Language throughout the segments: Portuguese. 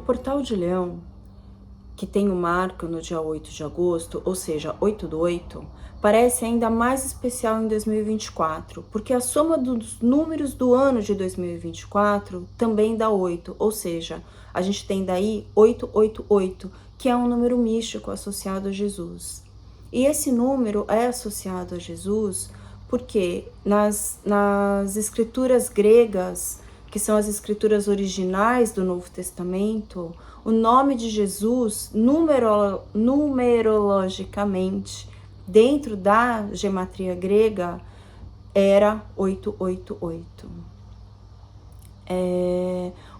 Portal de Leão, que tem o marco no dia 8 de agosto, ou seja, 8 do 8, parece ainda mais especial em 2024, porque a soma dos números do ano de 2024 também dá 8, ou seja, a gente tem daí 888, que é um número místico associado a Jesus. E esse número é associado a Jesus porque nas escrituras gregas, que são as escrituras originais do Novo Testamento, o nome de Jesus, numerologicamente, dentro da gematria grega, era 888.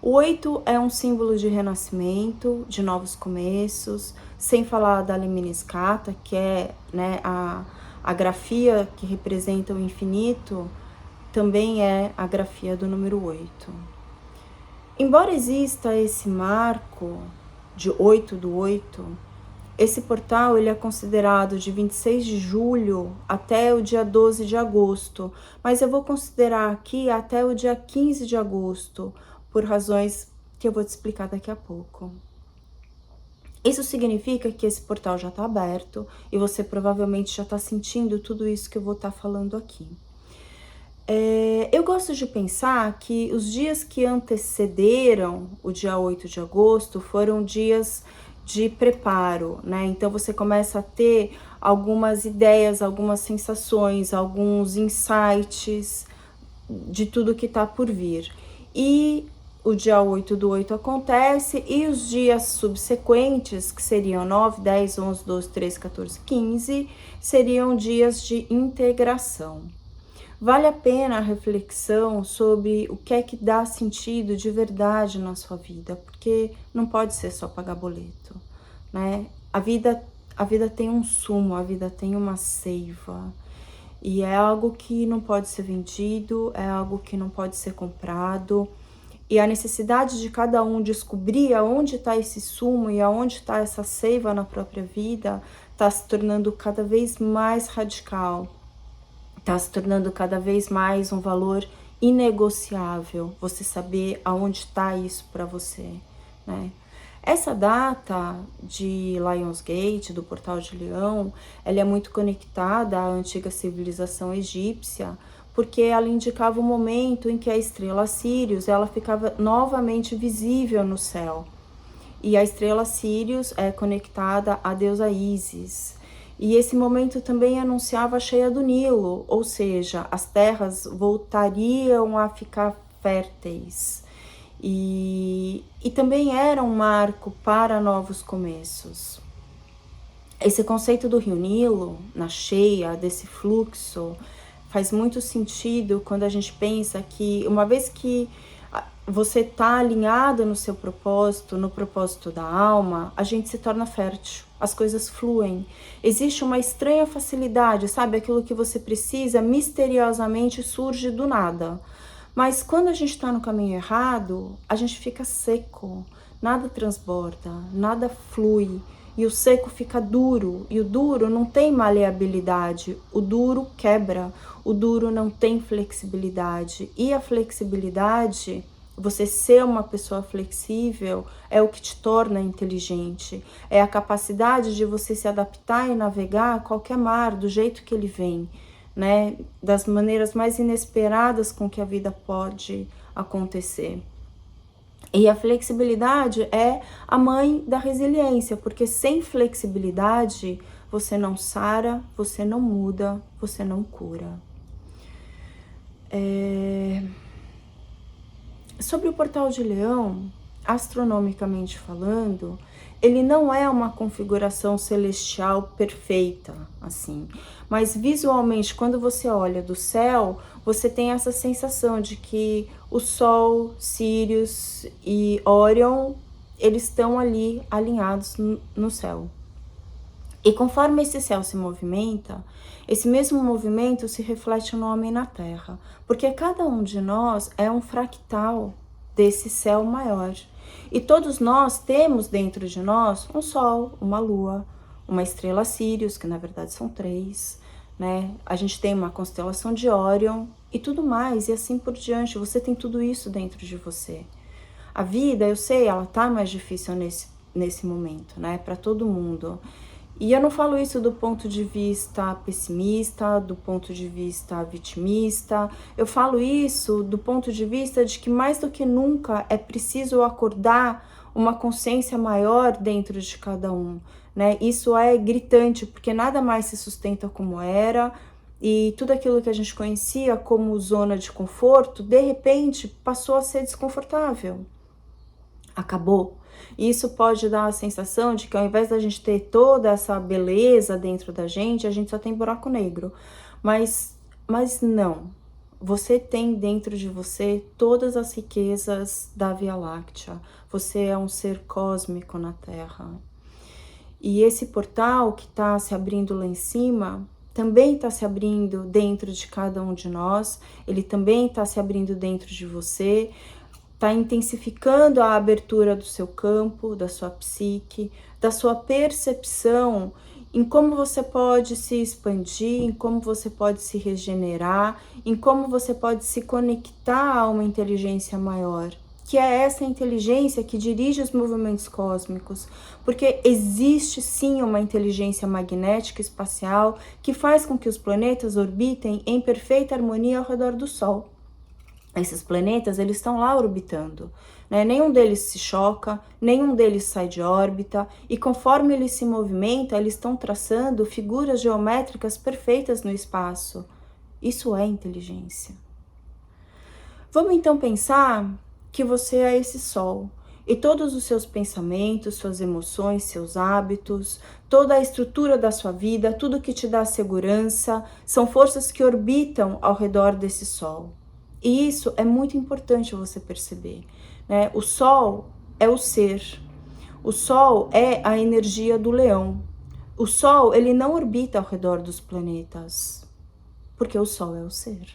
O 8 é um símbolo de renascimento, de novos começos, sem falar da Lemniscata, que é, né, a grafia que representa o infinito, também é a grafia do número 8. Embora exista esse marco de 8 do 8, esse portal ele é considerado de 26 de julho até o dia 12 de agosto, mas eu vou considerar aqui até o dia 15 de agosto, por razões que eu vou te explicar daqui a pouco. Isso significa que esse portal já está aberto e você provavelmente já está sentindo tudo isso que eu vou estar falando aqui. Eu gosto de pensar que os dias que antecederam o dia 8 de agosto foram dias de preparo, né? Então você começa a ter algumas ideias, algumas sensações, alguns insights de tudo que está por vir. E o dia 8 do 8 acontece e os dias subsequentes, que seriam 9, 10, 11, 12, 13, 14, 15, seriam dias de integração. Vale a pena a reflexão sobre o que é que dá sentido de verdade na sua vida, porque não pode ser só pagar boleto, né? A vida tem um sumo, a vida tem uma seiva, e é algo que não pode ser vendido, é algo que não pode ser comprado, e a necessidade de cada um descobrir aonde está esse sumo e aonde está essa seiva na própria vida está se tornando cada vez mais radical. Está se tornando cada vez mais um valor inegociável, você saber aonde está isso para você, né? Essa data de Lionsgate, do Portal de Leão, ela é muito conectada à antiga civilização egípcia, porque ela indicava o momento em que a estrela Sírius ela ficava novamente visível no céu. E a estrela Sírius é conectada à deusa Ísis. E esse momento também anunciava a cheia do Nilo, ou seja, as terras voltariam a ficar férteis. E também era um marco para novos começos. Esse conceito do Rio Nilo, na cheia, desse fluxo, faz muito sentido quando a gente pensa que uma vez que você está alinhado no seu propósito, no propósito da alma, a gente se torna fértil, as coisas fluem. Existe uma estranha facilidade, sabe? Aquilo que você precisa misteriosamente surge do nada. Mas quando a gente está no caminho errado, a gente fica seco, nada transborda, nada flui. E o seco fica duro, e o duro não tem maleabilidade, o duro quebra, o duro não tem flexibilidade. E a flexibilidade, você ser uma pessoa flexível, é o que te torna inteligente. É a capacidade de você se adaptar e navegar a qualquer mar, do jeito que ele vem, né? Das maneiras mais inesperadas com que a vida pode acontecer. E a flexibilidade é a mãe da resiliência, porque sem flexibilidade você não sara, você não muda, você não cura. Sobre o Portal de Leão, astronomicamente falando, ele não é uma configuração celestial perfeita, assim. Mas visualmente, quando você olha do céu, você tem essa sensação de que o Sol, Sírius e Órion, eles estão ali alinhados no céu. E conforme esse céu se movimenta, esse mesmo movimento se reflete no homem na Terra, porque cada um de nós é um fractal desse céu maior. E todos nós temos dentro de nós um Sol, uma Lua, uma estrela Sírius, que na verdade são 3, né? A gente tem uma constelação de Órion e tudo mais, e assim por diante. Você tem tudo isso dentro de você. A vida, eu sei, ela tá mais difícil nesse momento, né, para todo mundo. E eu não falo isso do ponto de vista pessimista, do ponto de vista vitimista. Eu falo isso do ponto de vista de que mais do que nunca é preciso acordar uma consciência maior dentro de cada um, né? Isso é gritante, porque nada mais se sustenta como era, e tudo aquilo que a gente conhecia como zona de conforto, de repente passou a ser desconfortável. Acabou. E isso pode dar a sensação de que ao invés da gente ter toda essa beleza dentro da gente, a gente só tem buraco negro. Mas não. Você tem dentro de você todas as riquezas da Via Láctea. Você é um ser cósmico na Terra. E esse portal que está se abrindo lá em cima também está se abrindo dentro de cada um de nós. Ele também está se abrindo dentro de você. Está intensificando a abertura do seu campo, da sua psique, da sua percepção em como você pode se expandir, em como você pode se regenerar, em como você pode se conectar a uma inteligência maior, que é essa inteligência que dirige os movimentos cósmicos, porque existe sim uma inteligência magnética espacial que faz com que os planetas orbitem em perfeita harmonia ao redor do Sol. Esses planetas, eles estão lá orbitando, né? Nenhum deles se choca, nenhum deles sai de órbita, e conforme eles se movimentam, eles estão traçando figuras geométricas perfeitas no espaço. Isso é inteligência. Vamos então pensar que você é esse Sol, e todos os seus pensamentos, suas emoções, seus hábitos, toda a estrutura da sua vida, tudo que te dá segurança, são forças que orbitam ao redor desse Sol. E isso é muito importante você perceber, né? O Sol é o ser. O Sol é a energia do leão. O Sol, ele não orbita ao redor dos planetas, porque o Sol é o ser.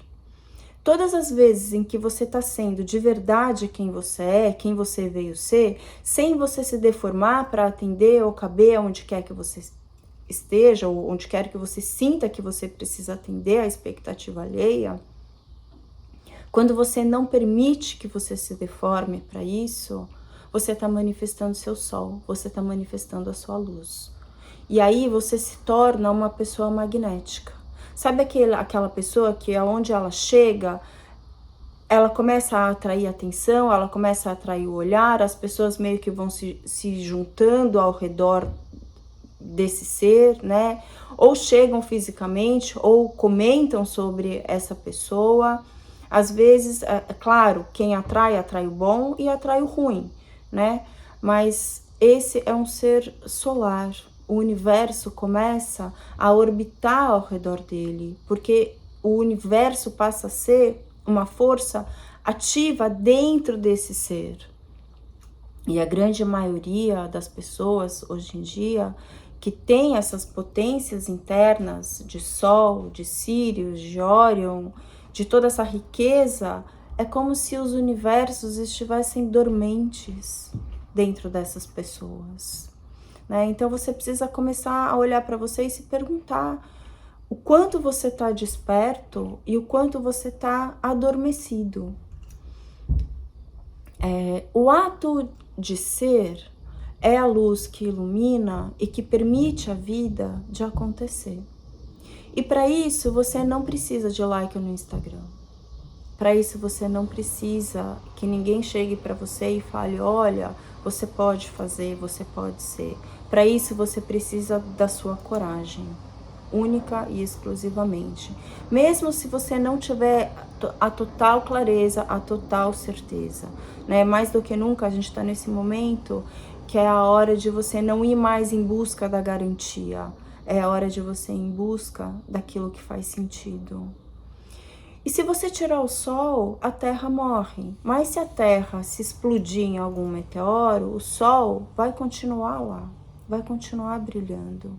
Todas as vezes em que você está sendo de verdade quem você é, quem você veio ser, sem você se deformar para atender ou caber aonde quer que você esteja, ou onde quer que você sinta que você precisa atender a expectativa alheia, quando você não permite que você se deforme para isso, você está manifestando seu sol, você está manifestando a sua luz. E aí você se torna uma pessoa magnética. Sabe aquela pessoa que aonde ela chega, ela começa a atrair atenção, ela começa a atrair o olhar, as pessoas meio que vão se juntando ao redor desse ser, né? Ou chegam fisicamente, ou comentam sobre essa pessoa. Às vezes, é claro, quem atrai o bom e atrai o ruim, né? Mas esse é um ser solar. O universo começa a orbitar ao redor dele, porque o universo passa a ser uma força ativa dentro desse ser. E a grande maioria das pessoas hoje em dia que tem essas potências internas de Sol, de Sírius, de Órion, de toda essa riqueza, é como se os universos estivessem dormentes dentro dessas pessoas, né? Então você precisa começar a olhar para você e se perguntar o quanto você está desperto e o quanto você está adormecido. O ato de ser é a luz que ilumina e que permite a vida de acontecer. E para isso você não precisa de like no Instagram. Para isso você não precisa que ninguém chegue para você e fale, olha, você pode fazer, você pode ser. Para isso você precisa da sua coragem, única e exclusivamente. Mesmo se você não tiver a total clareza, a total certeza, né? Mais do que nunca a gente está nesse momento que é a hora de você não ir mais em busca da garantia. É a hora de você ir em busca daquilo que faz sentido. E se você tirar o Sol, a Terra morre. Mas se a Terra se explodir em algum meteoro, o Sol vai continuar lá, vai continuar brilhando.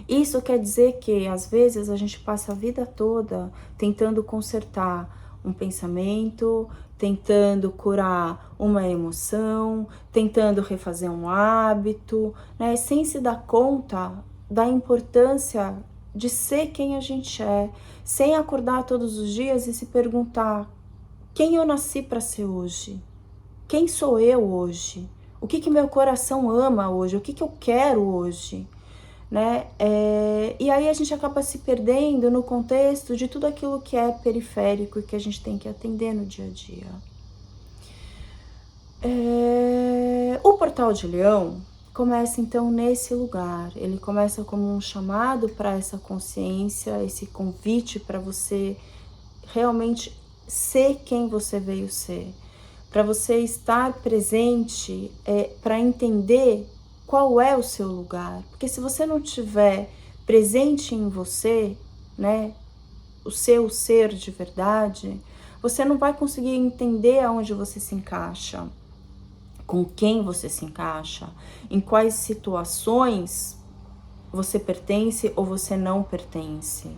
Isso quer dizer que, às vezes, a gente passa a vida toda tentando consertar um pensamento, tentando curar uma emoção, tentando refazer um hábito, né? Sem se dar conta da importância de ser quem a gente é, sem acordar todos os dias e se perguntar: quem eu nasci para ser hoje? Quem sou eu hoje? O que meu coração ama hoje? O que eu quero hoje? Né? E aí a gente acaba se perdendo no contexto de tudo aquilo que é periférico e que a gente tem que atender no dia a dia. O Portal de Leão começa então nesse lugar. Ele começa como um chamado para essa consciência, esse convite para você realmente ser quem você veio ser, para você estar presente, para entender qual é o seu lugar. Porque se você não tiver presente em você, né, o seu ser de verdade, você não vai conseguir entender aonde você se encaixa, com quem você se encaixa, em quais situações você pertence ou você não pertence.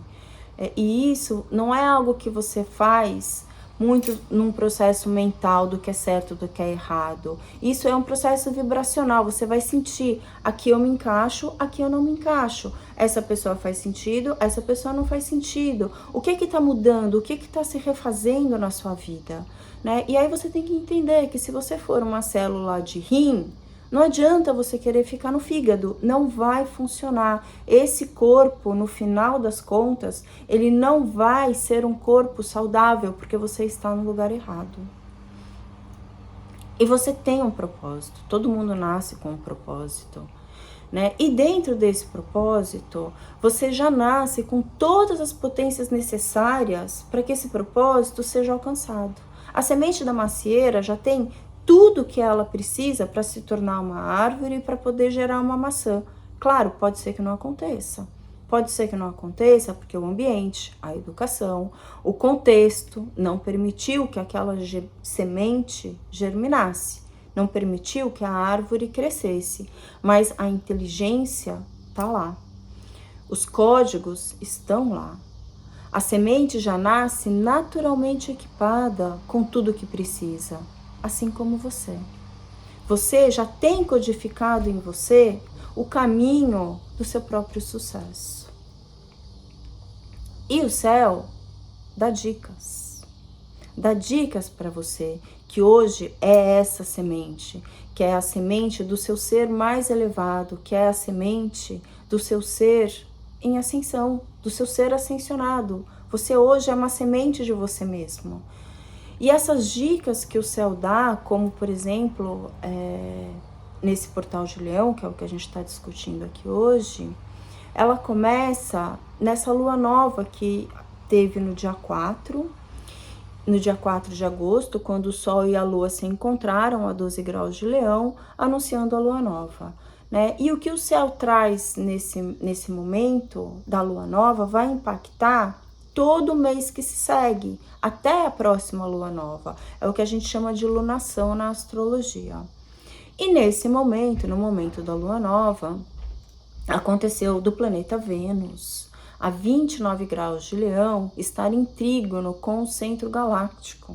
E isso não é algo que você faz muito num processo mental do que é certo, do que é errado. Isso é um processo vibracional. Você vai sentir, aqui eu me encaixo, aqui eu não me encaixo. Essa pessoa faz sentido, essa pessoa não faz sentido. O que está mudando? O que está se refazendo na sua vida? Né? E aí você tem que entender que se você for uma célula de rim, não adianta você querer ficar no fígado, não vai funcionar. Esse corpo, no final das contas, ele não vai ser um corpo saudável, porque você está no lugar errado. E você tem um propósito, todo mundo nasce com um propósito, né? E dentro desse propósito, você já nasce com todas as potências necessárias para que esse propósito seja alcançado. A semente da macieira já tem tudo que ela precisa para se tornar uma árvore e para poder gerar uma maçã. Claro, pode ser que não aconteça. Pode ser que não aconteça porque o ambiente, a educação, o contexto não permitiu que aquela semente germinasse, não permitiu que a árvore crescesse, mas a inteligência está lá. Os códigos estão lá. A semente já nasce naturalmente equipada com tudo o que precisa. Assim como você. Você já tem codificado em você o caminho do seu próprio sucesso. E o céu dá dicas. Dá dicas para você que hoje é essa semente, que é a semente do seu ser mais elevado, que é a semente do seu ser em ascensão, do seu ser ascensionado. Você hoje é uma semente de você mesmo. E essas dicas que o céu dá, como por exemplo, nesse Portal de Leão, que é o que a gente está discutindo aqui hoje, ela começa nessa lua nova que teve no dia 4 de agosto, quando o Sol e a Lua se encontraram a 12 graus de Leão, anunciando a lua nova. Né? E o que o céu traz nesse momento da lua nova vai impactar todo mês que se segue, até a próxima lua nova. É o que a gente chama de lunação na astrologia. E nesse momento, no momento da lua nova, aconteceu do planeta Vênus, a 29 graus de Leão, estar em trígono com o centro galáctico,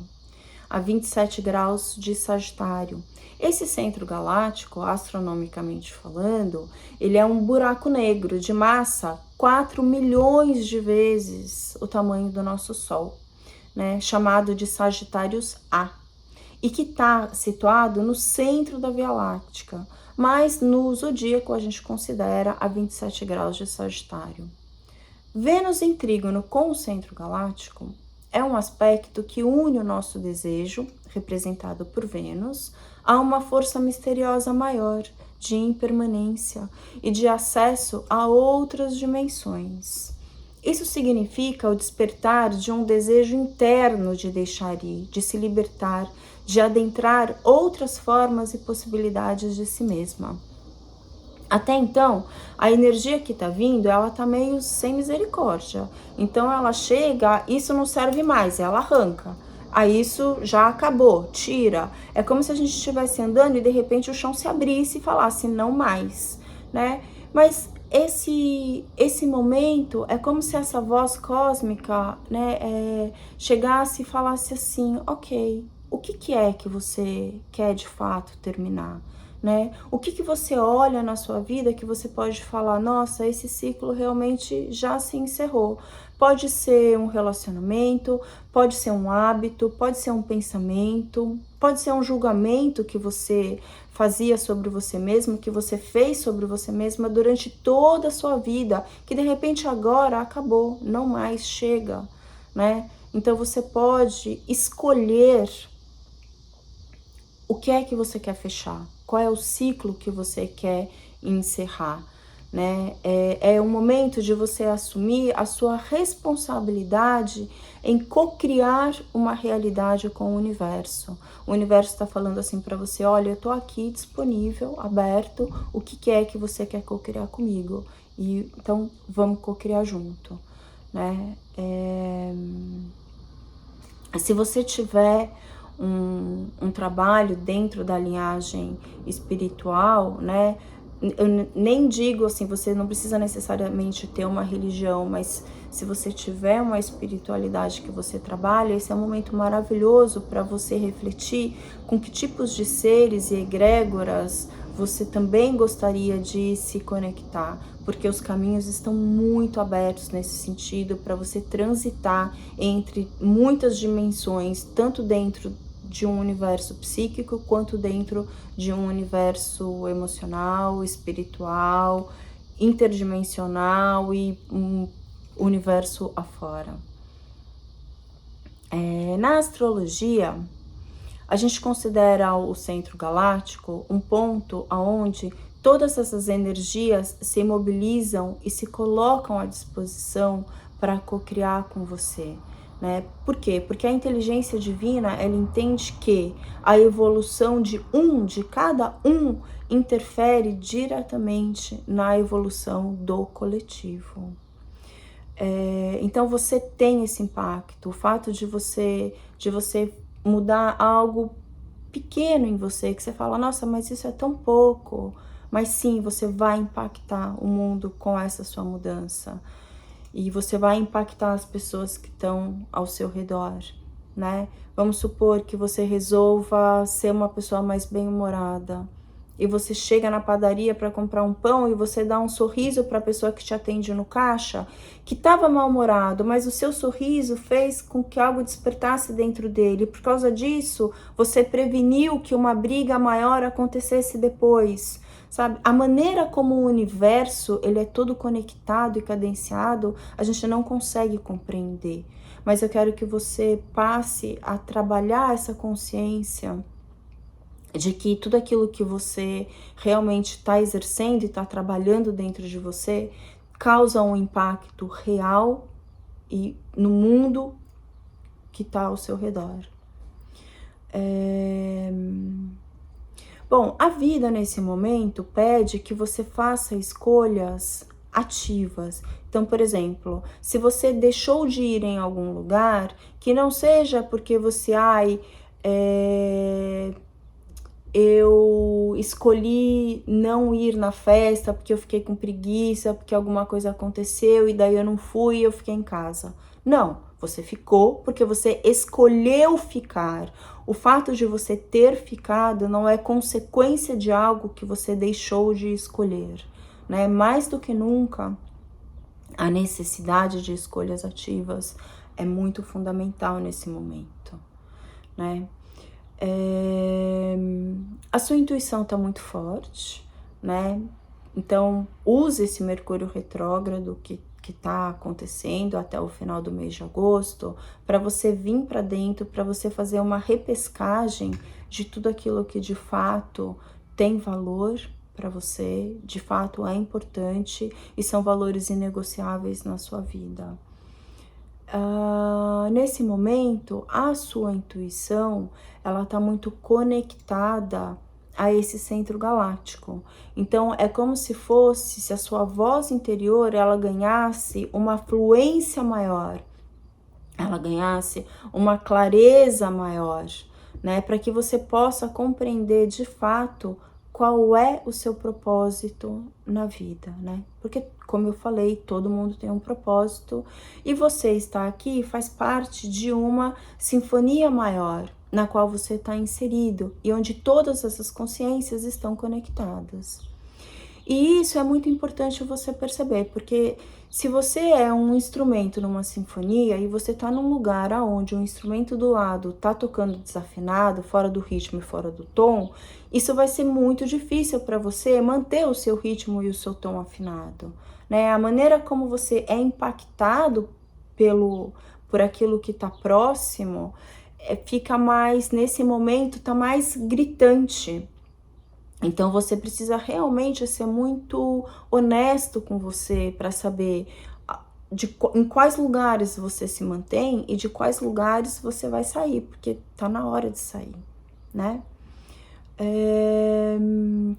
a 27 graus de Sagitário. Esse centro galáctico, astronomicamente falando, ele é um buraco negro de massa 4 milhões de vezes o tamanho do nosso Sol, né? Chamado de Sagitários A, e que está situado no centro da Via Láctea, mas no zodíaco a gente considera a 27 graus de Sagitário. Vênus em trígono com o centro galáctico é um aspecto que une o nosso desejo, representado por Vênus, a uma força misteriosa maior, de impermanência e de acesso a outras dimensões. Isso significa o despertar de um desejo interno de deixar ir, de se libertar, de adentrar outras formas e possibilidades de si mesma. Até então, a energia que tá vindo, ela tá meio sem misericórdia. Então ela chega, isso não serve mais, ela arranca. Aí isso já acabou, tira. É como se a gente estivesse andando e de repente o chão se abrisse e falasse não mais, né? Mas esse momento é como se essa voz cósmica, né, chegasse e falasse assim, ok, o que é que você quer de fato terminar? né? O que você olha na sua vida que você pode falar, nossa, esse ciclo realmente já se encerrou. Pode ser um relacionamento, pode ser um hábito, pode ser um pensamento, pode ser um julgamento que você fazia sobre você mesmo, que você fez sobre você mesma durante toda a sua vida, que de repente agora acabou, não mais chega, né? Então você pode escolher o que é que você quer fechar, qual é o ciclo que você quer encerrar, né? É um momento de você assumir a sua responsabilidade em co-criar uma realidade com o universo. O universo está falando assim para você, olha, eu tô aqui disponível, aberto, o que é que você quer co-criar comigo? E então vamos co-criar junto, né? Se você tiver um trabalho dentro da linhagem espiritual, né? Eu nem digo assim, você não precisa necessariamente ter uma religião, mas se você tiver uma espiritualidade que você trabalha, esse é um momento maravilhoso para você refletir com que tipos de seres e egrégoras você também gostaria de se conectar, porque os caminhos estão muito abertos nesse sentido para você transitar entre muitas dimensões, tanto dentro de um universo psíquico quanto dentro de um universo emocional, espiritual, interdimensional e um universo afora. Na astrologia, a gente considera o centro galáctico um ponto onde todas essas energias se mobilizam e se colocam à disposição para co-criar com você, né? Por quê? Porque a inteligência divina, ela entende que a evolução de cada um, interfere diretamente na evolução do coletivo. Então você tem esse impacto, o fato de você mudar algo pequeno em você, que você fala, nossa, mas isso é tão pouco. Mas sim, você vai impactar o mundo com essa sua mudança. E você vai impactar as pessoas que estão ao seu redor, né? Vamos supor que você resolva ser uma pessoa mais bem-humorada. E você chega na padaria para comprar um pão e você dá um sorriso para a pessoa que te atende no caixa, que estava mal-humorado, mas o seu sorriso fez com que algo despertasse dentro dele. Por causa disso, você preveniu que uma briga maior acontecesse depois, sabe? A maneira como o universo, ele é todo conectado e cadenciado, a gente não consegue compreender. Mas eu quero que você passe a trabalhar essa consciência de que tudo aquilo que você realmente está exercendo e está trabalhando dentro de você causa um impacto real e no mundo que está ao seu redor. Bom, a vida nesse momento pede que você faça escolhas ativas. Então, por exemplo, se você deixou de ir em algum lugar, que não seja porque você, eu escolhi não ir na festa porque eu fiquei com preguiça, porque alguma coisa aconteceu e daí eu não fui e eu fiquei em casa. Não, você ficou porque você escolheu ficar. O fato de você ter ficado não é consequência de algo que você deixou de escolher, né? Mais do que nunca, a necessidade de escolhas ativas é muito fundamental nesse momento, né? A sua intuição está muito forte, né? Então, use esse Mercúrio retrógrado que está acontecendo até o final do mês de agosto, para você vir para dentro, para você fazer uma repescagem de tudo aquilo que de fato tem valor para você, de fato é importante e são valores inegociáveis na sua vida. Nesse momento, a sua intuição, ela está muito conectada a esse centro galáctico. Então, é como se fosse, se a sua voz interior, ela ganhasse uma fluência maior, ela ganhasse uma clareza maior, né? Para que você possa compreender de fato qual é o seu propósito na vida, né? Porque, como eu falei, todo mundo tem um propósito e você está aqui faz parte de uma sinfonia maior na qual você está inserido e onde todas essas consciências estão conectadas. E isso é muito importante você perceber, porque se você é um instrumento numa sinfonia e você está num lugar onde o instrumento do lado está tocando desafinado, fora do ritmo e fora do tom, isso vai ser muito difícil para você manter o seu ritmo e o seu tom afinado, né? A maneira como você é impactado por aquilo que está próximo, fica mais, nesse momento, tá mais gritante. Então você precisa realmente ser muito honesto com você para saber em quais lugares você se mantém e de quais lugares você vai sair, porque tá na hora de sair, né?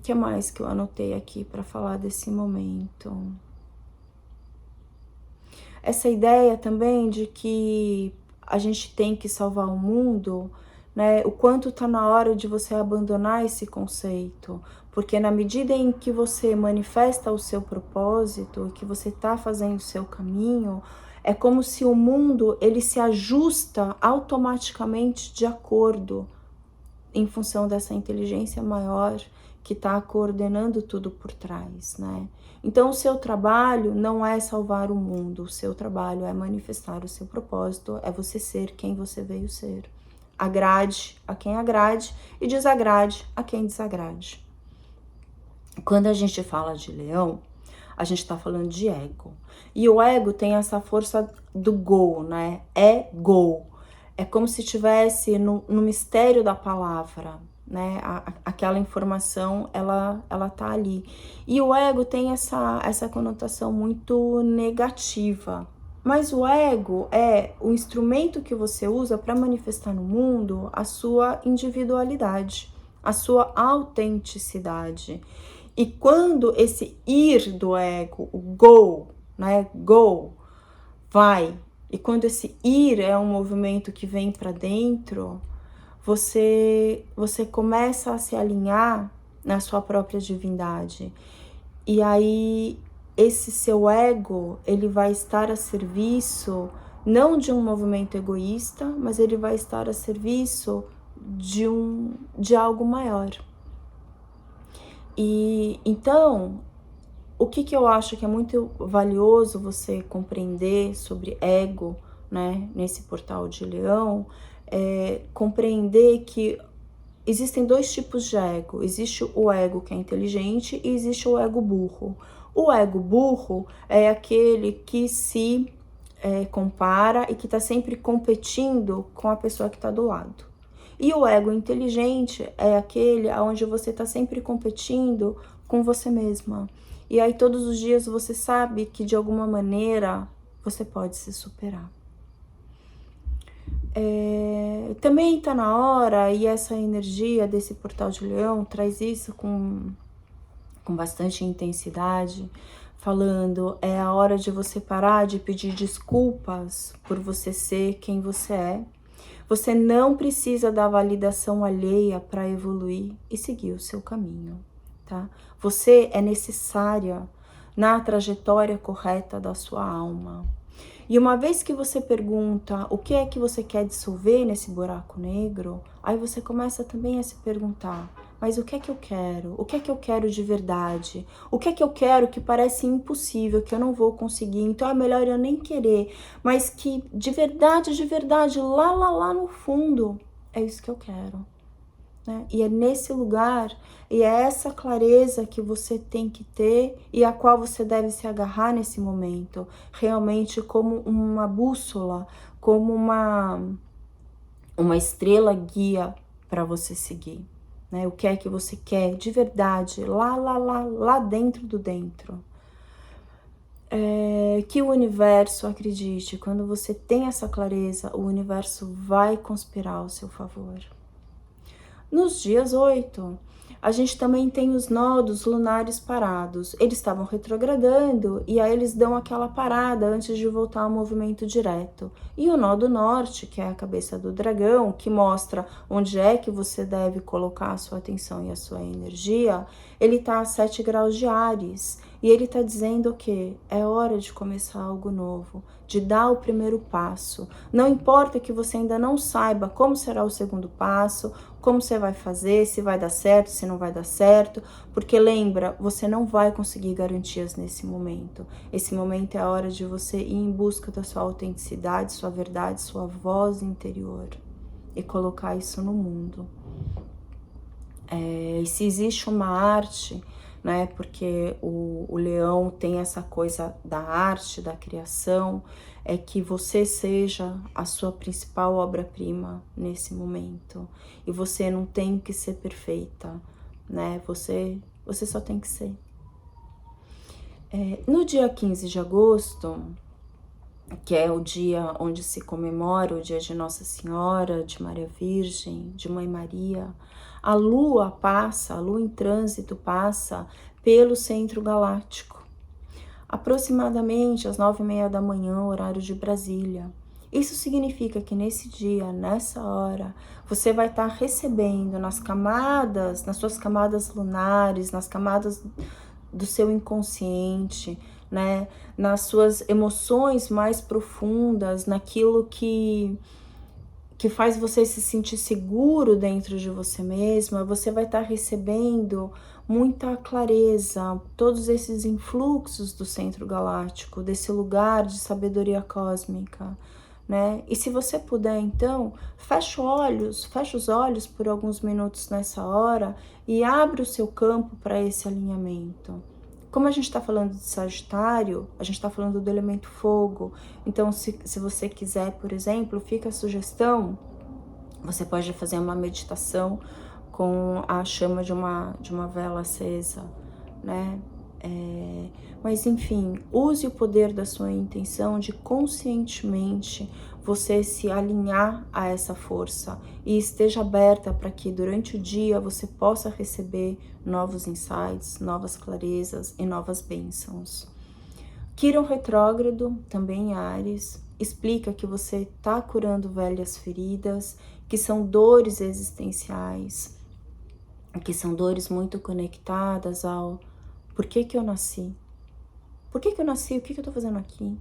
Que mais que eu anotei aqui para falar desse momento? Essa ideia também de que a gente tem que salvar o mundo, né? O quanto tá na hora de você abandonar esse conceito, porque na medida em que você manifesta o seu propósito, que você tá fazendo o seu caminho, é como se o mundo ele se ajusta automaticamente de acordo em função dessa inteligência maior que está coordenando tudo por trás, né? Então, o seu trabalho não é salvar o mundo, o seu trabalho é manifestar o seu propósito, é você ser quem você veio ser. Agrade a quem agrade e desagrade a quem desagrade. Quando a gente fala de leão, a gente está falando de ego. E o ego tem essa força do go, né? É go. É como se estivesse no mistério da palavra, né? Aquela informação, ela tá ali. E o ego tem essa conotação muito negativa. Mas o ego é o instrumento que você usa para manifestar no mundo a sua individualidade, a sua autenticidade. E quando esse ir do ego, o go, né? Go, vai. E quando esse ir é um movimento que vem para dentro, você começa a se alinhar na sua própria divindade. E aí esse seu ego, ele vai estar a serviço não de um movimento egoísta, mas ele vai estar a serviço de algo maior. E então, o que eu acho que é muito valioso você compreender sobre ego, né, nesse portal de Leão, é compreender que existem dois tipos de ego. Existe o ego que é inteligente e existe o ego burro. O ego burro é aquele que se compara e que está sempre competindo com a pessoa que está do lado. E o ego inteligente é aquele onde você está sempre competindo com você mesma. E aí todos os dias você sabe que de alguma maneira você pode se superar. Também está na hora, e essa energia desse portal de Leão traz isso com bastante intensidade, falando, é a hora de você parar de pedir desculpas por você ser quem você é. Você não precisa da validação alheia para evoluir e seguir o seu caminho, tá? Você é necessária na trajetória correta da sua alma. E uma vez que você pergunta o que é que você quer dissolver nesse buraco negro, aí você começa também a se perguntar, mas o que é que eu quero? O que é que eu quero de verdade? O que é que eu quero que parece impossível, que eu não vou conseguir? Então é melhor eu nem querer, mas que de verdade, lá no fundo, é isso que eu quero. Né? E é nesse lugar, e é essa clareza que você tem que ter e a qual você deve se agarrar nesse momento, realmente como uma bússola, como uma estrela guia para você seguir. Né? O que é que você quer de verdade, lá dentro do dentro. Que o universo, acredite, quando você tem essa clareza, o universo vai conspirar ao seu favor. Nos dias 8, A gente também tem os nodos lunares parados. Eles estavam retrogradando e aí eles dão aquela parada antes de voltar ao movimento direto. E o nó do norte, que é a cabeça do dragão, que mostra onde é que você deve colocar a sua atenção e a sua energia, ele está a 7 graus de Áries. E ele está dizendo que é hora de começar algo novo, de dar o primeiro passo. Não importa que você ainda não saiba como será o segundo passo, como você vai fazer, se vai dar certo, se não vai dar certo, porque lembra, você não vai conseguir garantias nesse momento. Esse momento é a hora de você ir em busca da sua autenticidade, sua verdade, sua voz interior e colocar isso no mundo. E se existe uma arte, né, porque o leão tem essa coisa da arte, da criação, é que você seja a sua principal obra-prima nesse momento. E você não tem que ser perfeita, né? Você só tem que ser. No dia 15 de agosto, que é o dia onde se comemora o dia de Nossa Senhora, de Maria Virgem, de Mãe Maria, a Lua em trânsito passa pelo centro galáctico, aproximadamente às 9h30 da manhã, horário de Brasília. Isso significa que nesse dia, nessa hora, você vai estar recebendo nas suas camadas lunares, nas camadas do seu inconsciente, né, nas suas emoções mais profundas, naquilo que faz você se sentir seguro dentro de você mesma, você vai estar recebendo muita clareza, todos esses influxos do centro galáctico, desse lugar de sabedoria cósmica, né? E se você puder, então, fecha os olhos por alguns minutos nessa hora e abre o seu campo para esse alinhamento. Como a gente está falando de Sagitário, a gente está falando do elemento fogo. Então, se você quiser, por exemplo, fica a sugestão, você pode fazer uma meditação com a chama de uma vela acesa, né? Mas enfim, use o poder da sua intenção de conscientemente você se alinhar a essa força e esteja aberta para que durante o dia você possa receber novos insights, novas clarezas e novas bênçãos. Quirón retrógrado, também em Áries, explica que você está curando velhas feridas, que são dores existenciais, que são dores muito conectadas ao por que eu nasci? Por que eu nasci? O que eu estou fazendo aqui?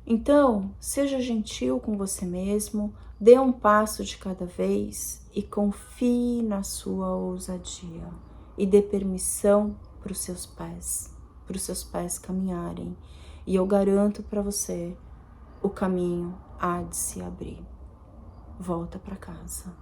Então, seja gentil com você mesmo, dê um passo de cada vez e confie na sua ousadia e dê permissão para os seus pés caminharem. E eu garanto para você, o caminho há de se abrir. Volta para casa.